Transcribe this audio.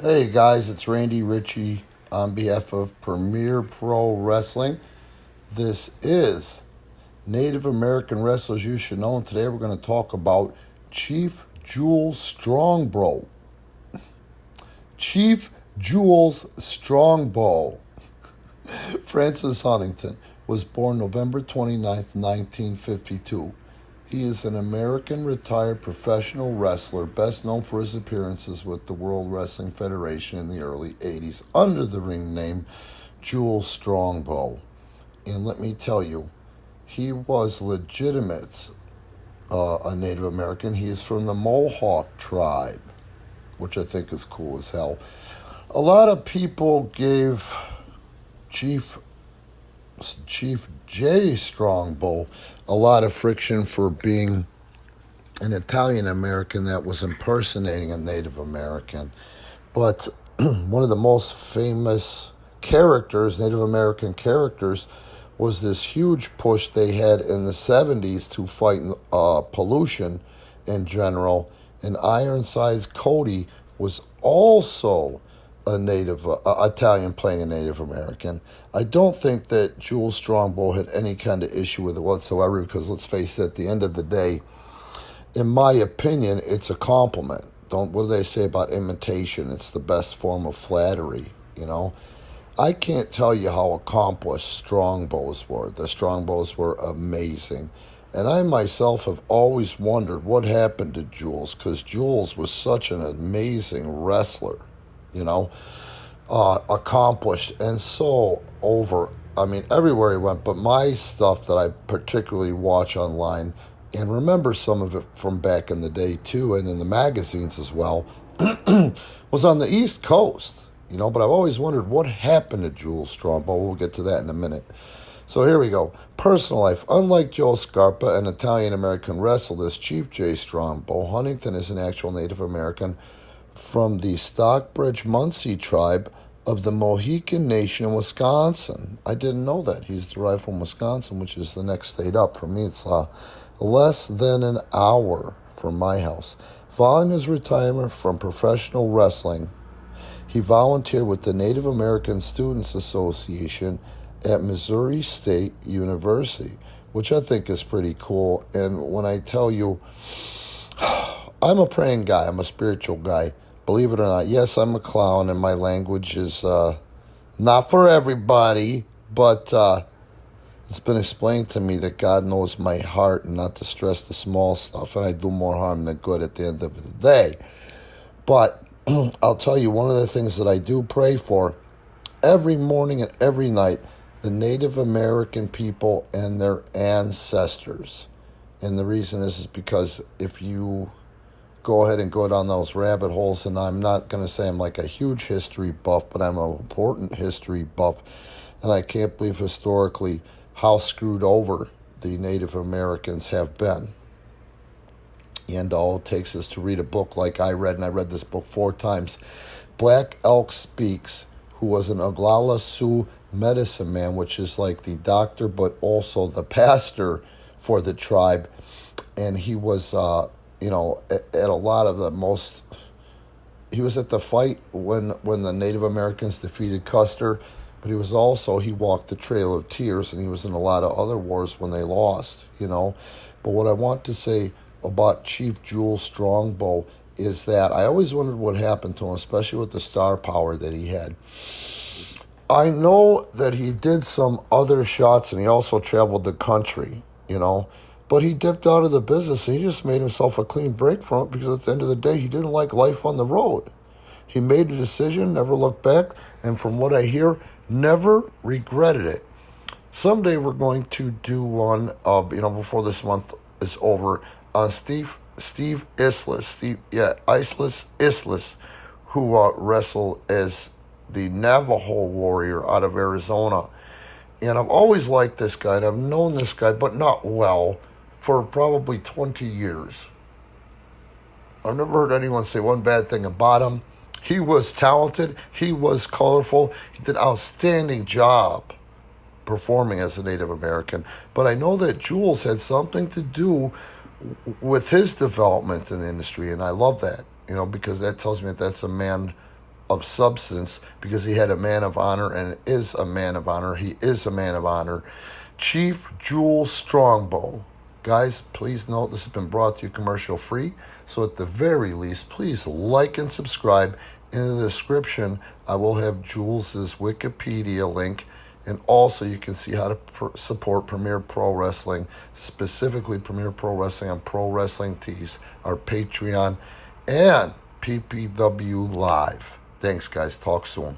Hey guys, it's Randy Ritchie on behalf of Premier Pro Wrestling. This is Native American Wrestlers You Should Know, and today we're going to talk about Chief Jules Strongbow. Chief Jules Strongbow. Francis Huntington was born November 29th, 1952. He is an American retired professional wrestler, best known for his appearances with the World Wrestling Federation in the early 80s under the ring name Jules Strongbow. And let me tell you, he was legitimate, a Native American. He is from the Mohawk tribe, which I think is cool as hell. A lot of people gave Chief J. Strongbow a lot of friction for being an Italian American that was impersonating a Native American. But one of the most famous characters, Native American characters, was this huge push they had in the 70s to fight pollution in general. And Ironsides Cody was also a native Italian playing a Native American. I don't think that Jules Strongbow had any kind of issue with it whatsoever, because let's face it, at the end of the day, in my opinion, it's a compliment. What do they say about imitation? It's the best form of flattery, you know? I can't tell you how accomplished Strongbows were. The Strongbows were amazing. And I myself have always wondered what happened to Jules, because Jules was such an amazing wrestler, accomplished and so over. I mean, everywhere he went. But my stuff that I particularly watch online, and remember some of it from back in the day too, and in the magazines as well, was on the East Coast, But I've always wondered what happened to Jules Strongbow. We'll get to that in a minute. So here we go. Personal life. Unlike Joe Scarpa, an Italian-American wrestler, this Chief J. Strongbow, Huntington is an actual Native American from the Stockbridge Munsee tribe of the Mohican Nation in Wisconsin. I didn't know that. He's derived from Wisconsin, which is the next state up. For me, it's less than an hour from my house. Following his retirement from professional wrestling, he volunteered with the Native American Students Association at Missouri State University, which I think is pretty cool. And when I tell you, I'm a praying guy, I'm a spiritual guy, believe it or not. Yes, I'm a clown, and my language is not for everybody, but it's been explained to me that God knows my heart and not to stress the small stuff, and I do more harm than good at the end of the day. But I'll tell you, one of the things that I do pray for every morning and every night, the Native American people and their ancestors. And the reason is because if you go ahead and go down those rabbit holes, and I'm not going to say I'm like a huge history buff, but I'm an important history buff, and I can't believe historically how screwed over the Native Americans have been. And all it takes is to read a book like I read, and I read this book 4 times, Black Elk Speaks, who was an Oglala Sioux medicine man, which is like the doctor but also the pastor for the tribe. And he was at a lot of the most, he was at the fight when the Native Americans defeated Custer, but he walked the Trail of Tears, and he was in a lot of other wars when they lost, But what I want to say about Chief Jules Strongbow is that I always wondered what happened to him, especially with the star power that he had. I know that he did some other shots, and he also traveled the country, but he dipped out of the business, and he just made himself a clean break from it, because at the end of the day, he didn't like life on the road. He made a decision, never looked back, and from what I hear, never regretted it. Someday we're going to do one, before this month is over, on Steve Islas, who wrestled as the Navajo warrior out of Arizona. And I've always liked this guy, and I've known this guy, but not well, for probably 20 years. I've never heard anyone say one bad thing about him. He was talented. He was colorful. He did an outstanding job performing as a Native American. But I know that Jules had something to do with his development in the industry, and I love that, because that tells me that that's a man of substance because he had a man of honor and is a man of honor. He is a man of honor. Chief Jules Strongbow. Guys, please note this has been brought to you commercial free. So at the very least, please like and subscribe. In the description, I will have Jules's Wikipedia link. And also you can see how to support Premier Pro Wrestling, specifically Premier Pro Wrestling on Pro Wrestling Tees, our Patreon, and PPW Live. Thanks, guys. Talk soon.